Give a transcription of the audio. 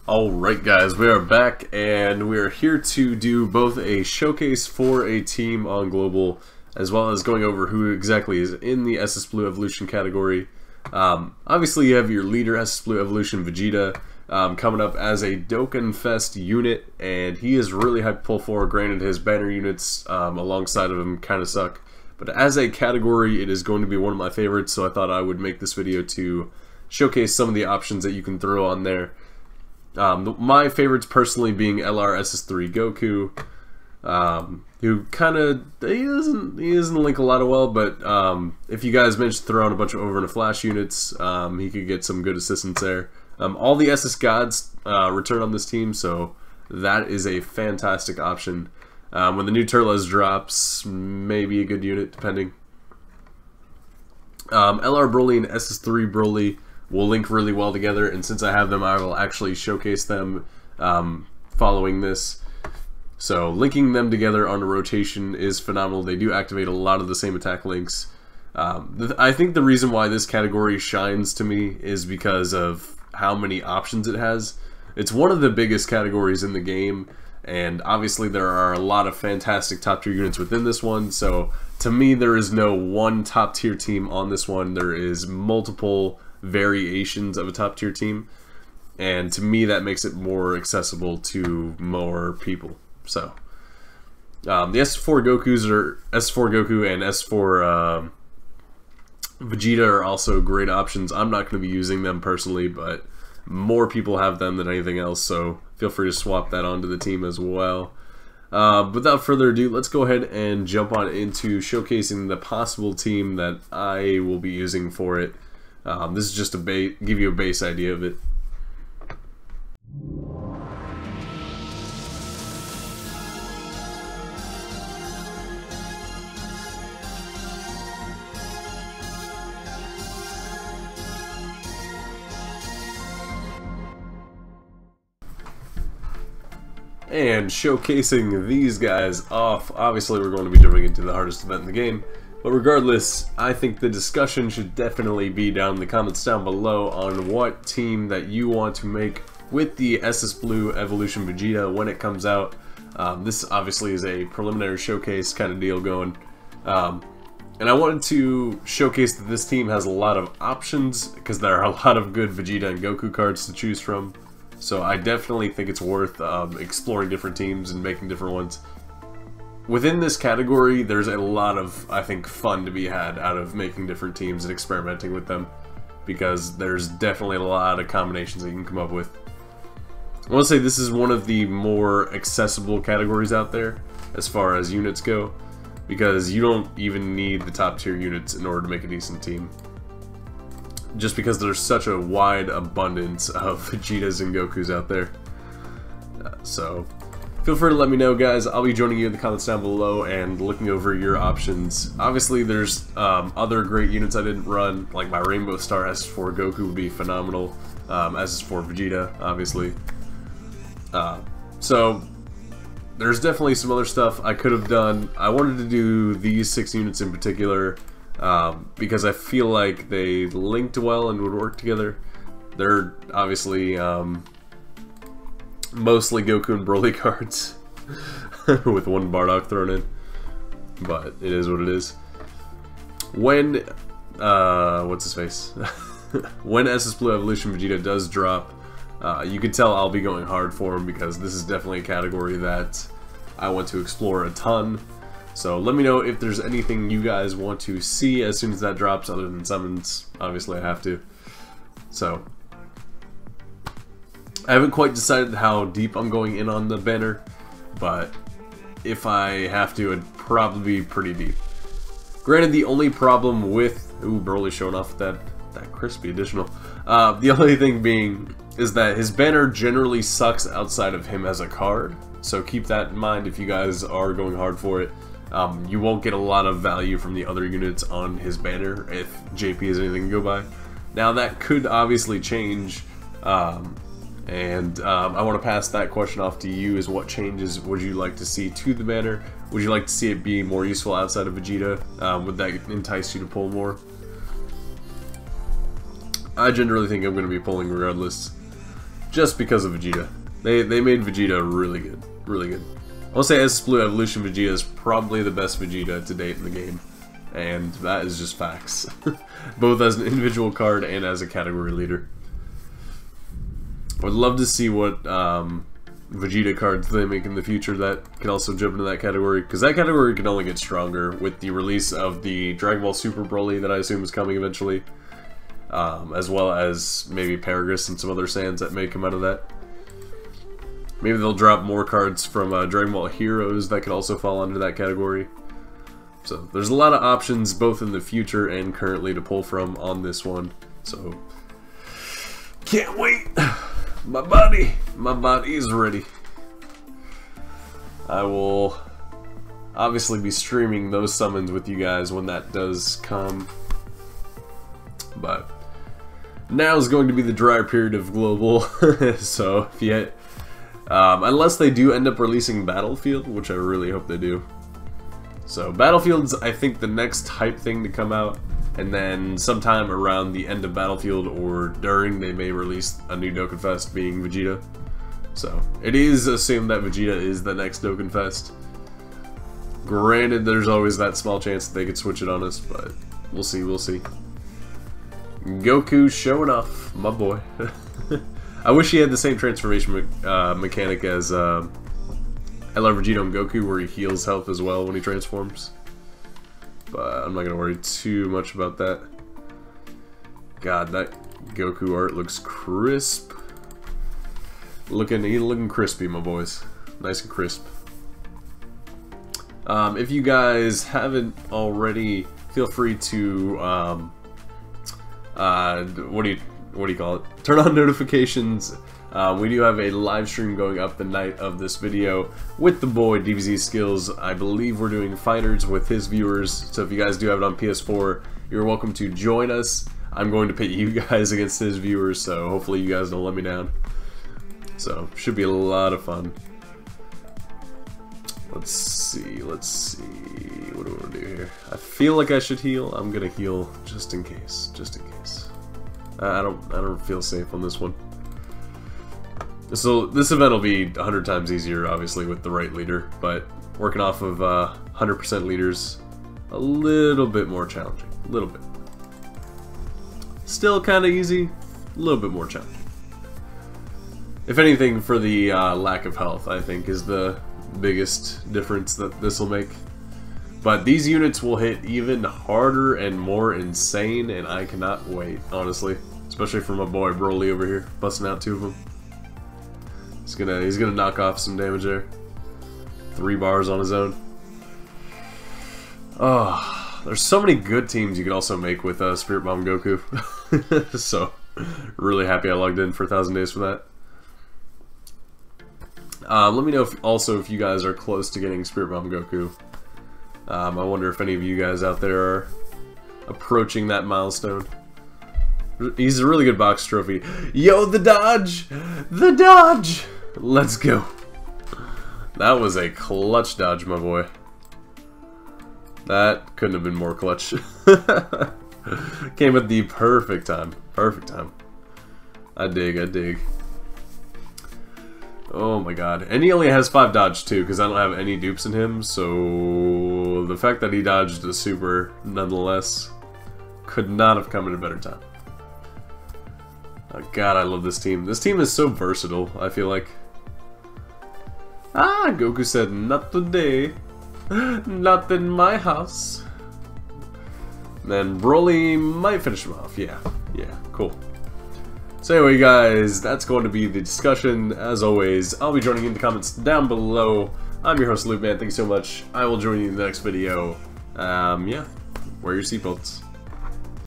Alright guys, we are back and we are here to do both a showcase for a team on Global as well as going over who exactly is in the SS Blue Evolution category. Obviously you have your leader SS Blue Evolution Vegeta coming up as a Dokkan Fest unit, and he is really hyped to pull forward. Granted, his banner units alongside of him kind of suck, but as a category it is going to be one of my favorites, so I thought I would make this video to showcase some of the options that you can throw on there. My favorites personally being LRSS3 Goku, who kind of, he doesn't link a lot of well, but if you guys manage to throw on a bunch of over and a flash units, he could get some good assistance there. All the SS gods return on this team, so that is a fantastic option. When the new Turles drops, maybe a good unit depending. LR Broly and SS3 Broly will link really well together, and since I have them, I will actually showcase them following this. So linking them together on a rotation is phenomenal. They do activate a lot of the same attack links. I think the reason why this category shines to me is because of how many options it has. It's one of the biggest categories in the game, and obviously there are a lot of fantastic top tier units within this one. So to me, there is no one top tier team on this one. There is multiple variations of a top tier team, and to me that makes it more accessible to more people. So the S4 Gokus are S4 Goku and S4 Vegeta are also great options. I'm not going to be using them personally, but more people have them than anything else, so feel free to swap that onto the team as well. Without further ado, let's go ahead and jump on into showcasing the possible team that I will be using for it. This is just to give you a base idea of it. And showcasing these guys off, obviously we're going to be jumping into the hardest event in the game. But regardless, I think the discussion should definitely be down in the comments down below on what team that you want to make with the SS Blue Evolution Vegeta when it comes out. This obviously is a preliminary showcase kind of deal going. And I wanted to showcase that this team has a lot of options because there are a lot of good Vegeta and Goku cards to choose from. So I definitely think it's worth exploring different teams and making different ones. Within this category, there's a lot of, I think, fun to be had out of making different teams and experimenting with them, because there's definitely a lot of combinations that you can come up with. I want to say this is one of the more accessible categories out there as far as units go, because you don't even need the top tier units in order to make a decent team, just because there's such a wide abundance of Vegetas and Gokus out there. So feel free to let me know, guys. I'll be joining you in the comments down below and looking over your options. Obviously, there's other great units I didn't run, like my Rainbow Star SS4 Goku would be phenomenal. SS4 Vegeta, obviously. So there's definitely some other stuff I could have done. I wanted to do these 6 units in particular because I feel like they linked well and would work together. They're obviously mostly Goku and Broly cards with one Bardock thrown in, but it is what it is. When what's his face? When SS Blue Evolution Vegeta does drop, you can tell I'll be going hard for him, because this is definitely a category that I want to explore a ton. So let me know if there's anything you guys want to see as soon as that drops, other than summons. Obviously I have to. So I haven't quite decided how deep I'm going in on the banner, but if I have to, it'd probably be pretty deep. Granted, the only problem with... Ooh, Broly showing off that crispy additional. The only thing being is that his banner generally sucks outside of him as a card, so keep that in mind if you guys are going hard for it. You won't get a lot of value from the other units on his banner if JP is anything to go by. Now that could obviously change, and I want to pass that question off to you, is what changes would you like to see to the banner? Would you like to see it be more useful outside of Vegeta? Would that entice you to pull more? I generally think I'm going to be pulling regardless. just because of Vegeta. They made Vegeta really good, really good. I'll say S Blue Evolution Vegeta is probably the best Vegeta to date in the game, and that is just facts. Both as an individual card and as a category leader. I would love to see what Vegeta cards they make in the future that can also jump into that category, because that category can only get stronger with the release of the Dragon Ball Super Broly that I assume is coming eventually, as well as maybe Paragus and some other Saiyans that may come out of that. Maybe they'll drop more cards from Dragon Ball Heroes that could also fall under that category. So there's a lot of options both in the future and currently to pull from on this one. So can't wait. My body is ready. I will obviously be streaming those summons with you guys when that does come. But now is going to be the drier period of Global. So if you unless they do end up releasing Battlefield, which I really hope they do. So Battlefield's, I think, the next hype thing to come out, and then sometime around the end of Battlefield or during, they may release a new Dokkan Fest being Vegeta. So it is assumed that Vegeta is the next Dokkan Fest. Granted, there's always that small chance that they could switch it on us, but we'll see, we'll see. Goku showing off, my boy. I wish he had the same transformation mechanic as I Love Vegeta and Goku, where he heals health as well when he transforms. But I'm not gonna worry too much about that. God, that Goku art looks crisp. Looking crispy, my boys. Nice and crisp. If you guys haven't already, feel free to what do you call it? Turn on notifications. We do have a live stream going up the night of this video with the boy dbfz Skills. I believe we're doing fighters with his viewers, so if you guys do have it on PS4, you're welcome to join us. I'm going to pit you guys against his viewers, so hopefully you guys don't let me down. So should be a lot of fun. Let's see. What do I want to do here? I feel like I should heal. I'm gonna heal just in case. I don't feel safe on this one. So this event will be 100 times easier, obviously, with the right leader, but working off of 100% leaders, a little bit more challenging. A little bit. Still kind of easy, a little bit more challenging. If anything, for the lack of health, I think, is the biggest difference that this will make. But these units will hit even harder and more insane, and I cannot wait, honestly. Especially for my boy Broly over here, busting out 2 of them. He's gonna knock off some damage there. 3 bars on his own. Oh, there's so many good teams you could also make with Spirit Bomb Goku. So, really happy I logged in for 1,000 days for that. Let me know if you guys are close to getting Spirit Bomb Goku. I wonder if any of you guys out there are approaching that milestone. He's a really good box trophy. Yo, the dodge! The dodge! Let's go. That was a clutch dodge, my boy. That couldn't have been more clutch. Came at the perfect time. Perfect time. I dig. Oh my god. And he only has 5 dodge too, because I don't have any dupes in him, so the fact that he dodged the super nonetheless could not have come at a better time. Oh god, I love this team. This team is so versatile, I feel like. Ah, Goku said, not today. Not in my house. Then Broly might finish him off. Yeah, cool. So anyway, guys, that's going to be the discussion. As always, I'll be joining in the comments down below. I'm your host, Luke, man. Thank you so much. I will join you in the next video. Yeah, wear your seatbelts.